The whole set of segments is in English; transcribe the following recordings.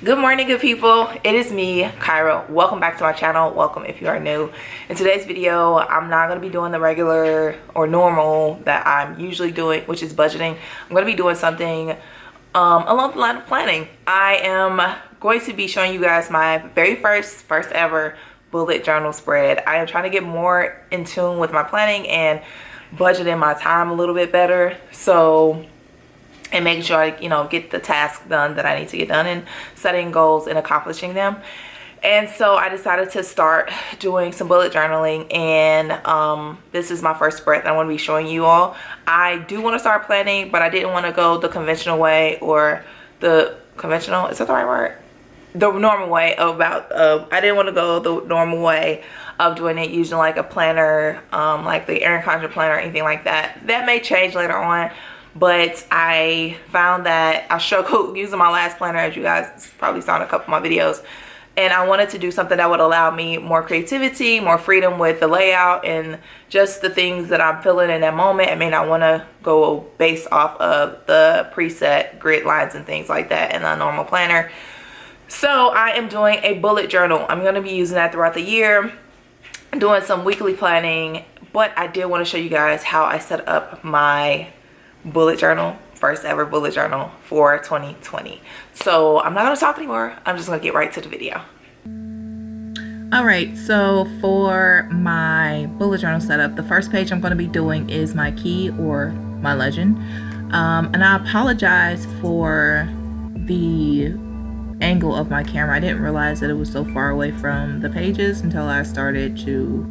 Good morning, good people. It is me, Kyra. Welcome back to my channel. Welcome if you are new. In today's video, I'm not going to be doing the regular or normal that I'm usually doing, which is budgeting. I'm going to be doing something along the line of planning. I am going to be showing you guys my very first ever bullet journal spread. I am trying to get more in tune with my planning and budgeting my time a little bit better. And making sure I, get the tasks done that I need to get done and setting goals and accomplishing them. And so I decided to start doing some bullet journaling, and this is my first spread that I want to be showing you all. I do want to start planning, but I didn't want to go the conventional way, or the conventional, is that the right word? The normal way I didn't want to go the normal way of doing it using like a planner, like the Erin Condren planner or anything like that. That may change later on. But I found that I struggled using my last planner, as you guys probably saw in a couple of my videos. And I wanted to do something that would allow me more creativity, more freedom with the layout, and just the things that I'm feeling in that moment. I may not want to go based off of the preset grid lines and things like that in a normal planner. So I am doing a bullet journal. I'm going to be using that throughout the year, doing some weekly planning. But I did want to show you guys how I set up my bullet journal, first ever bullet journal for 2020. So I'm not going to talk anymore. I'm just going to get right to the video. All right, so for my bullet journal setup, the first page I'm going to be doing is my key or my legend. And I apologize for the angle of my camera. I didn't realize that it was so far away from the pages until I started to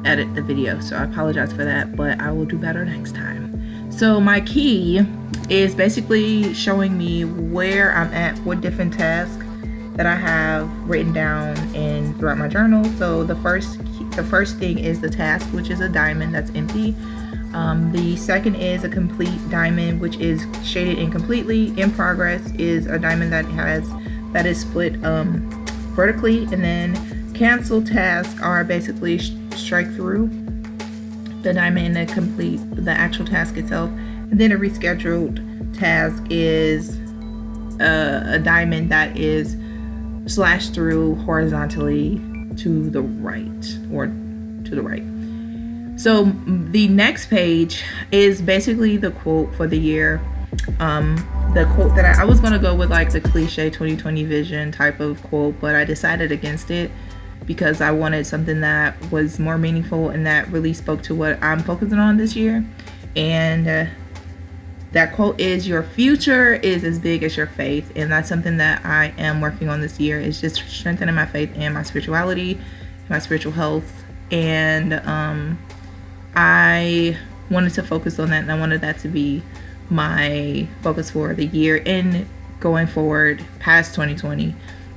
edit the video. So I apologize for that, but I will do better next time. So my key is basically showing me where I'm at, what different tasks that I have written down throughout my journal. So the first thing is the task, which is a diamond that's empty. The second is a complete diamond, which is shaded incompletely. In progress is a diamond that is split vertically, and then cancel tasks are basically strike through the diamond and complete the actual task itself. And then a rescheduled task is a diamond that is slashed through horizontally to the right, or to the right. So the next page is basically the quote for the year. The quote that I was going to go with like the cliche 2020 vision type of quote, but I decided against it because I wanted something that was more meaningful and that really spoke to what I'm focusing on this year. And that quote is, "Your future is as big as your faith." And that's something that I am working on this year, is just strengthening my faith and my spirituality, my spiritual health. And I wanted to focus on that, and I wanted that to be my focus for the year and going forward past 2020.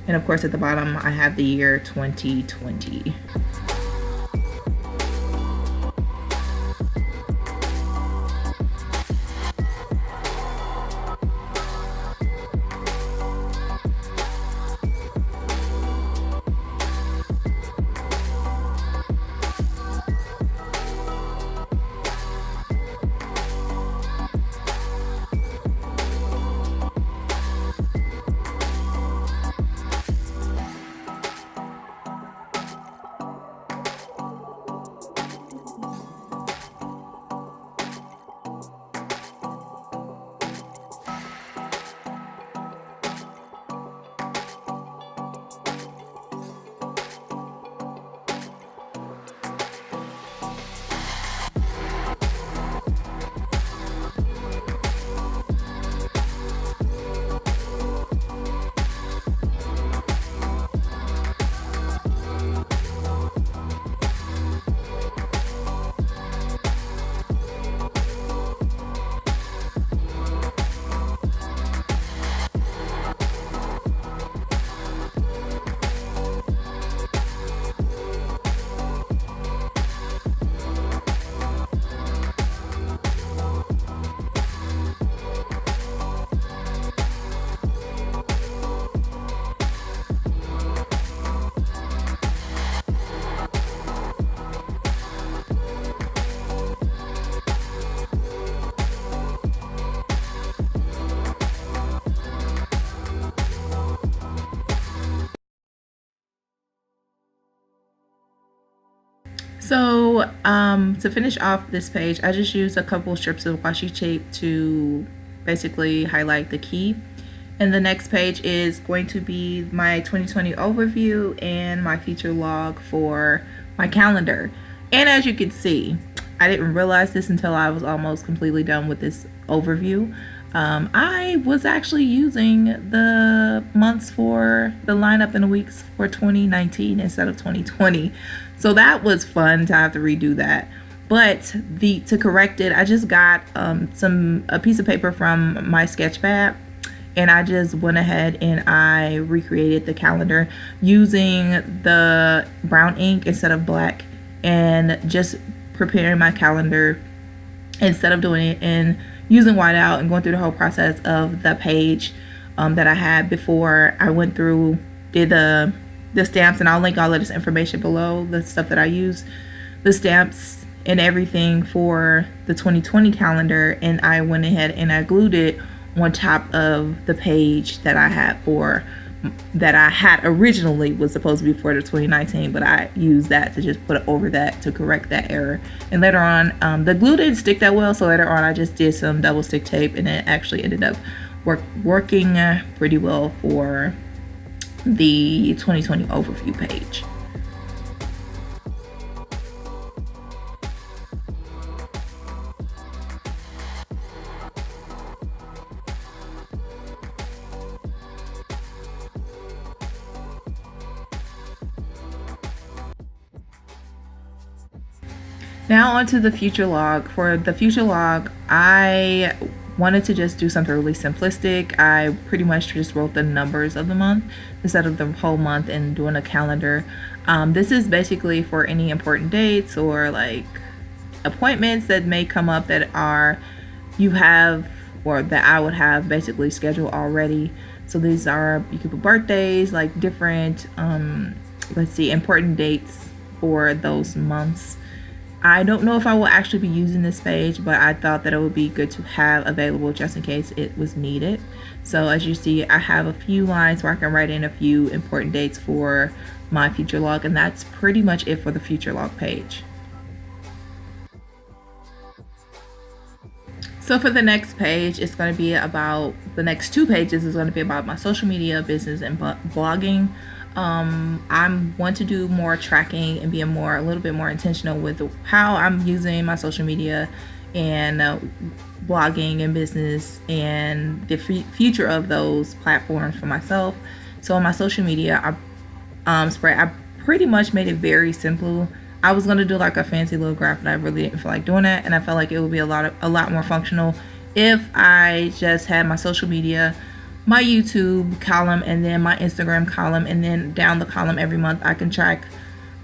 And of course, at the bottom, I have the year 2020. So to finish off this page, I just used a couple strips of washi tape to basically highlight the key. And the next page is going to be my 2020 overview and my future log for my calendar. And as you can see, I didn't realize this until I was almost completely done with this overview. I was actually using the months for the lineup in the weeks for 2019 instead of 2020. So that was fun to have to redo that. But to correct it, I just got a piece of paper from my Sketchpad, and I just went ahead and I recreated the calendar using the brown ink instead of black, and just preparing my calendar instead of doing it in using whiteout and going through the whole process of the page that I had before. I went through, did the stamps, and I'll link all of this information below, the stuff that I use, the stamps and everything for the 2020 calendar, and I went ahead and I glued it on top of the page that I had originally was supposed to be for the 2019, but I used that to just put it over that to correct that error. And later on, the glue didn't stick that well, so later on I just did some double stick tape, and it actually ended up working pretty well for the 2020 overview page. Now onto the future log. For the future log, I wanted to just do something really simplistic. I pretty much just wrote the numbers of the month instead of the whole month and doing a calendar. This is basically for any important dates or like appointments that may come up that you have, or that I would have basically scheduled already. So these are, you could put birthdays, like different important dates for those months. I don't know if I will actually be using this page, but I thought that it would be good to have available just in case it was needed. So as you see, I have a few lines where I can write in a few important dates for my future log, and that's pretty much it for the future log page. So for the next page, it's going to be about, the next two pages is going to be about my social media, business, and blogging. I want to do more tracking and be a little bit more intentional with how I'm using my social media and blogging and business and the future of those platforms for myself. So on my social media spread, I pretty much made it very simple. I was going to do like a fancy little graph, but I really didn't feel like doing that, and I felt like it would be a lot more functional if I just had my social media, my YouTube column, and then my Instagram column, and then down the column every month I can track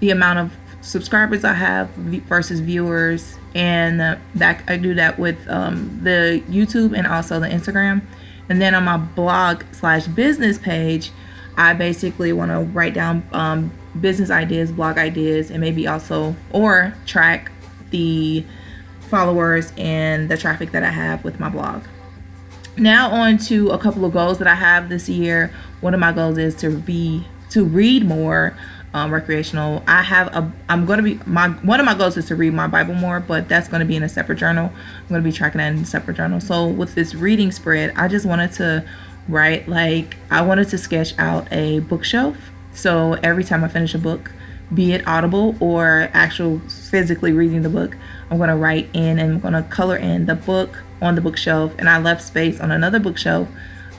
the amount of subscribers I have versus viewers, and that I do that with the YouTube and also the Instagram. And then on my blog/business page, I basically want to write down business ideas, blog ideas, and maybe also or track the followers and the traffic that I have with my blog. Now on to a couple of goals that I have this year. One of my goals is to read more recreational. One of my goals is to read my Bible more, but that's going to be in a separate journal. I'm going to be tracking that in a separate journal. So with this reading spread, I just wanted to write, I wanted to sketch out a bookshelf. So every time I finish a book, be it audible or actual physically reading the book, I'm going to write in and I'm going to color in the book on the bookshelf, and I left space on another bookshelf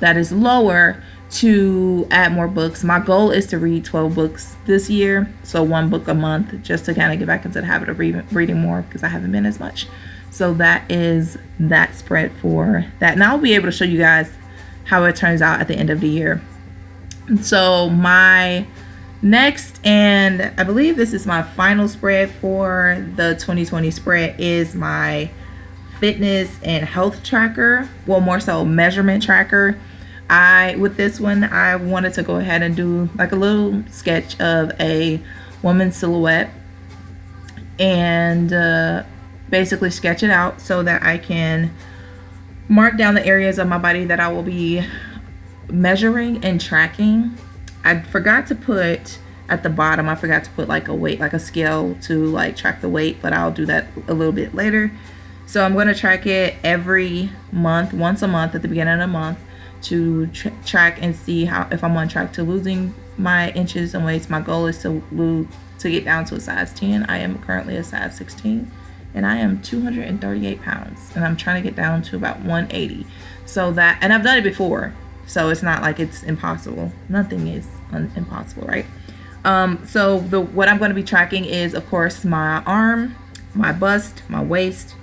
that is lower to add more books. My goal is to read 12 books this year, so one book a month, just to kind of get back into the habit of reading more because I haven't been as much. So that is that spread for that, and I'll be able to show you guys how it turns out at the end of the year. So my next, and I believe this is my final spread for the 2020 spread, is my fitness and health tracker. Well, more so measurement tracker. With this one, I wanted to go ahead and do like a little sketch of a woman's silhouette and basically sketch it out so that I can mark down the areas of my body that I will be measuring and tracking. I forgot to put at the bottom I forgot to put like a weight, like a scale to like track the weight, but I'll do that a little bit later. So I'm going to track it every month, once a month at the beginning of the month, to track and see how, if I'm on track to losing my inches and weights. My goal is to get down to a size 10. I am currently a size 16 and I am 238 pounds and I'm trying to get down to about 180. So that, and I've done it before, so it's not like it's impossible. Nothing is impossible, right? So what I'm going to be tracking is, of course, my arm, my bust, my waist,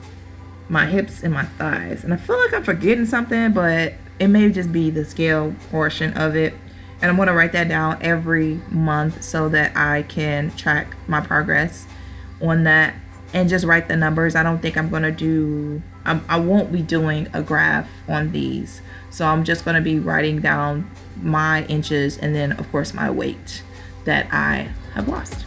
my hips, and my thighs. And I feel like I'm forgetting something, but it may just be the scale portion of it. And I'm going to write that down every month so that I can track my progress on that and just write the numbers. I don't think I'm going to do, I won't be doing a graph on these. So I'm just going to be writing down my inches and then, of course, my weight that I have lost.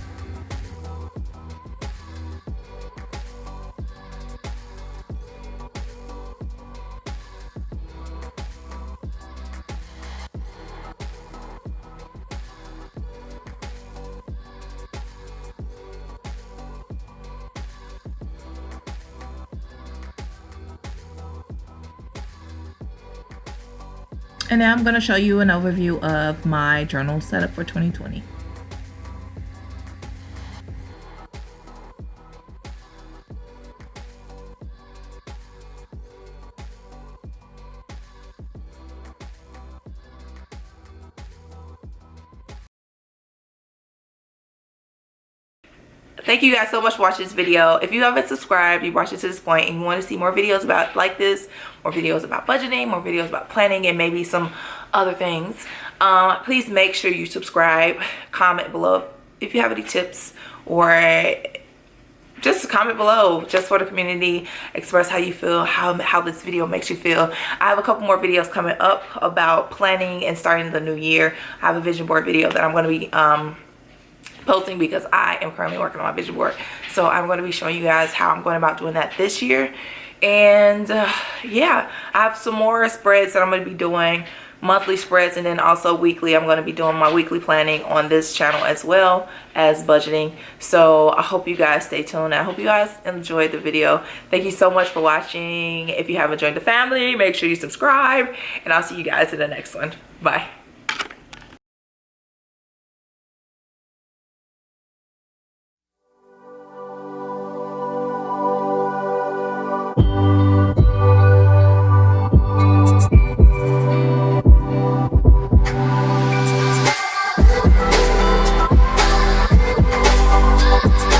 And now I'm going to show you an overview of my journal setup for 2020. Thank you guys so much for watching this video. If you haven't subscribed, you watched it to this point and you want to see more videos about like this, more videos about budgeting, more videos about planning, and maybe some other things, please make sure you subscribe. Comment below if you have any tips, or just comment below just for the community. Express how you feel, how this video makes you feel. I have a couple more videos coming up about planning and starting the new year. I have a vision board video that I'm going to be posting because I am currently working on my vision board. So I'm going to be showing you guys how I'm going about doing that this year. And yeah, I have some more spreads that I'm going to be doing, monthly spreads, and then also weekly. I'm going to be doing my weekly planning on this channel as well as budgeting. So I hope you guys stay tuned. I hope you guys enjoyed the video. Thank you so much for watching. If you haven't joined the family, make sure you subscribe, and I'll see you guys in the next one. Bye.